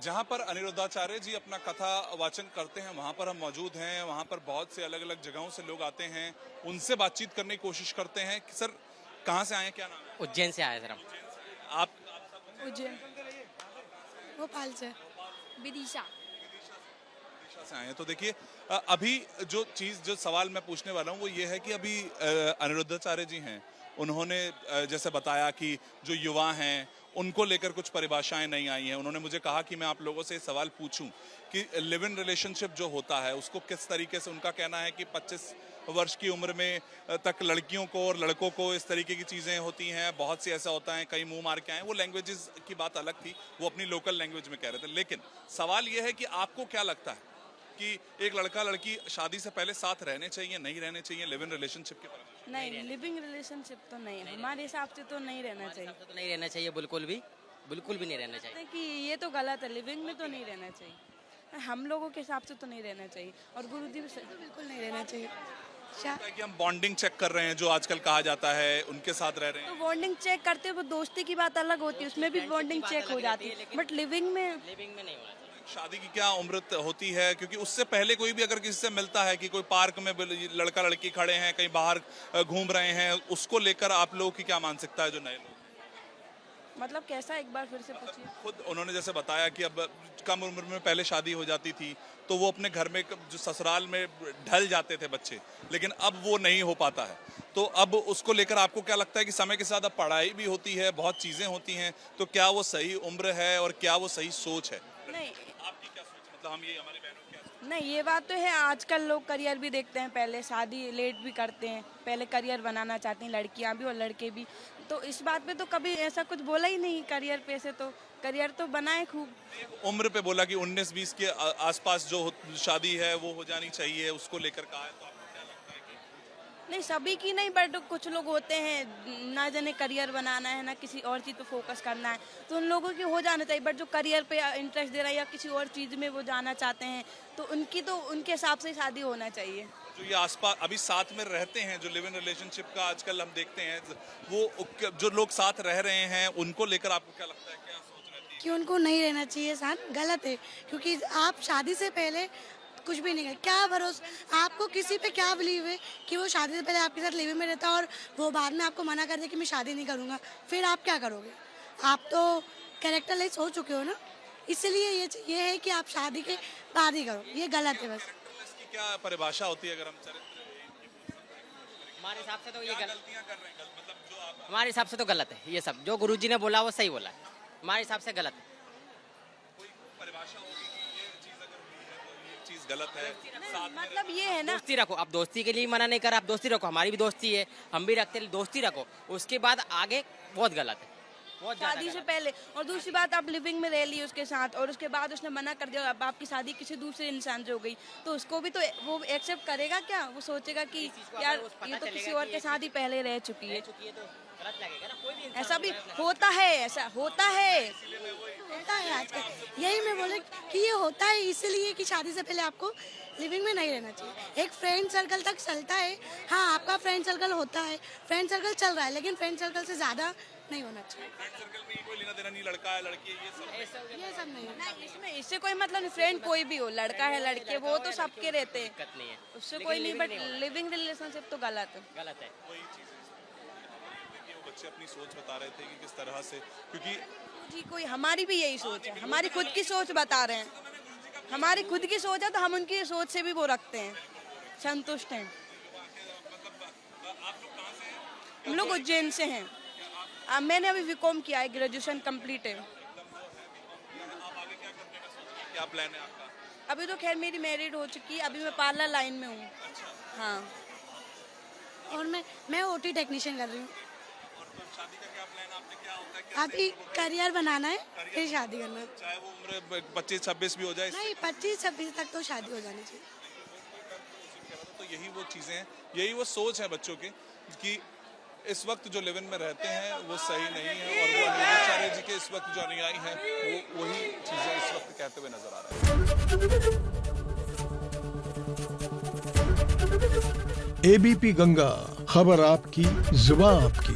जहां पर अनिरुद्धाचार्य जी अपना कथा वाचन करते हैं वहां पर हम मौजूद हैं। वहां पर बहुत से अलग अलग जगहों से लोग आते हैं, उनसे बातचीत करने की कोशिश करते हैं कि सर कहाँ से आए हैं, क्या नाम है? उज्जैन से आए सर हम। आप उज्जैन, भोपाल से, विदिशा से आए हैं। तो देखिए अभी जो सवाल मैं पूछने वाला हूँ वो ये है कि अभी अनिरुद्धाचार्य जी हैं, उन्होंने जैसे बताया कि जो युवा हैं उनको लेकर कुछ परिभाषाएं नहीं आई हैं। उन्होंने मुझे कहा कि मैं आप लोगों से सवाल पूछूं कि लिव इन रिलेशनशिप जो होता है उसको किस तरीके से, उनका कहना है कि 25 वर्ष की उम्र में तक लड़कियों को और लड़कों को इस तरीके की चीज़ें होती हैं, बहुत सी ऐसा होता है, कई मुंह मार के आए। वो लैंग्वेजेस की बात अलग थी, वो अपनी लोकल लैंग्वेज में कह रहे थे। लेकिन सवाल ये है कि आपको क्या लगता है कि एक लड़का लड़की शादी से पहले साथ रहने चाहिए, नहीं रहने चाहिए, लिव इन रिलेशनशिप के बारे में? नहीं, लिविंग रिलेशनशिप तो नहीं, हमारे हिसाब से तो नहीं रहना चाहिए। तो नहीं रहना चाहिए, बिल्कुल भी नहीं रहना चाहिए। कि ये तो गलत है, लिविंग में तो नहीं रहना चाहिए, हम लोगों के हिसाब से तो नहीं रहना चाहिए और गुरुजी भी तो बिल्कुल नहीं रहना चाहिए। कि हम बॉन्डिंग चेक कर रहे हैं जो आजकल कहा जाता है, उनके साथ रह रहे हैं तो बॉन्डिंग चेक करते हैं, वो दोस्ती की बात अलग होती है, उसमें भी बॉन्डिंग चेक हो जाती है, बट लिविंग में नहीं होना चाहिए। शादी की क्या उम्र होती है? क्योंकि उससे पहले कोई भी अगर किसी से मिलता है कि कोई पार्क में लड़का लड़की खड़े हैं, कहीं बाहर घूम रहे हैं, उसको लेकर आप लोगों की क्या मानसिकता है जो नए लोग? मतलब कैसा, एक बार फिर से पूछिए। खुद उन्होंने जैसे बताया कि अब कम उम्र में पहले शादी हो जाती थी तो वो अपने घर में जो ससुराल में ढल जाते थे बच्चे, लेकिन अब वो नहीं हो पाता है। तो अब उसको लेकर आपको क्या लगता है कि समय के साथ अब पढ़ाई भी होती है, बहुत चीजें होती हैं, तो क्या वो सही उम्र है और क्या वो सही सोच है? नहीं, आपकी क्या सोच, मतलब हम ये हमारी बहनों की क्या सोच? नहीं, ये बात तो है, आजकल लोग करियर भी देखते हैं, पहले शादी लेट भी करते हैं, पहले करियर बनाना चाहते हैं लड़कियां भी और लड़के भी। तो इस बात पे तो कभी ऐसा कुछ बोला ही नहीं, करियर पे से तो करियर तो बनाए खूब। उम्र पे बोला कि 19-20 के आसपास जो शादी है वो हो जानी चाहिए, उसको लेकर कहा है, तो आपको क्या लगता है कि? नहीं, सभी की नहीं, बट कुछ लोग होते हैं ना, जाने करियर बनाना है ना किसी और चीज़ पे फोकस करना है, तो उन लोगों की हो जाना चाहिए। बट जो करियर पे इंटरेस्ट दे रहा है या किसी और चीज़ में वो जाना चाहते हैं, तो उनके हिसाब से शादी होना चाहिए। जो ये आसपास अभी साथ में रहते हैं, जो लिव इन रिलेशनशिप का आजकल हम देखते हैं, वो जो लोग साथ रह रहे हैं उनको लेकर आपको क्या लगता है, क्या सोच रहती है? कि उनको नहीं रहना चाहिए साथ, गलत है। क्योंकि आप शादी से पहले कुछ भी नहीं कर, क्या भरोसा, आपको किसी पे क्या बिलीव है कि वो शादी से पहले आपके साथ लिव इन में रहता है और वो बाद में आपको मना कर दे कि मैं शादी नहीं करूँगा, फिर आप क्या करोगे? आप तो कैरेक्टर लेस हो चुके हो ना, इसलिए ये है कि आप शादी के बाद ही करो, ये गलत है बस। इसकी क्या परिभाषा होती है अगर हम हमारे हिसाब से तो ये गलतियां कर रहे हैं, मतलब जो आप हमारे हिसाब से तो गलत है। ये सब जो गुरुजी ने बोला वो सही बोला है, हमारे हिसाब से गलत है। कोई परिभाषा होगी कि ये चीज अगर हुई है तो ये चीज गलत है, साथ में मतलब ये है ना, दोस्ती रखो, आप दोस्ती के लिए मना नहीं कर, आप दोस्ती रखो, हमारी भी दोस्ती है, हम भी रखते, दोस्ती रखो, उसके बाद आगे बहुत गलत है, बहुत ज्यादा शादी से गलत। पहले। और दूसरी बात, आप लिविंग में रह ली उसके साथ और उसके बाद उसने मना कर दिया, अब आपकी शादी किसी दूसरे इंसान से हो गई, तो उसको भी तो वो एक्सेप्ट करेगा क्या? वो सोचेगा कि यार ये तो किसी और के साथ ही पहले रह चुकी है। तो गलत लगेगा ना, कोई भी इंसान ऐसा भी होता है, ऐसा होता है। होता है आजकल, यही मैं बोले कि ये होता है इसलिए कि शादी से पहले आपको लिविंग में नहीं रहना चाहिए। एक फ्रेंड सर्कल तक चलता है, हाँ आपका फ्रेंड सर्कल होता है, फ्रेंड सर्कल चल रहा है, लेकिन फ्रेंड सर्कल से ज़्यादा नहीं होना चाहिए। फ्रेंड सर्कल में कोई लेना देना नहीं, लड़का है लड़की है ये सब नहीं होना। नहीं, इसमें इससे कोई मतलब नहीं, फ्रेंड कोई भी हो, लड़का है लड़के, वो तो सबके रहते हैं, दिक्कत नहीं है, उससे कोई नहीं, बट लिविंग रिलेशनशिप तो गलत है। गलत है। वही चीज है। देखिए वो बच्चे अपनी सोच बता रहे थे कि किस तरह से, क्योंकि जी कोई, हमारी भी यही सोच है, हमारी खुद की सोच बता रहे हैं, हमारी खुद की सोच है तो हम उनकी सोच से भी वो रखते हैं, संतुष्ट हैं। हम लोग उज्जैन से हैं, मैंने अभी बीकॉम किया है, ग्रेजुएशन कंप्लीट है। क्या प्लान है आपका? अभी तो खैर मेरी मैरिड हो चुकी है, अभी मैं पार्लर लाइन में हूँ। हाँ, और मैं ओटी टेक्नीशियन कर रही हूँ। और तो शादी का क्या प्लान आपने, क्या होता है, अभी करियर बनाना है, फिर शादी करना है। चाहे वो उम्र 25-26 भी हो जाए, नहीं, 25-26 तक तो शादी हो जानी चाहिए। तो यही वो चीजें हैं, यही वो सोच है बच्चों की कि इस वक्त जो लिव इन में रहते हैं वो सही नहीं है, और वो अनिरुद्धाचार्य जी के इस वक्त जो अनुयायी हैं वो वही चीजें इस वक्त कहते हुए नजर आ रहे हैं। एबीपी गंगा, खबर आपकी, जुबान आपकी।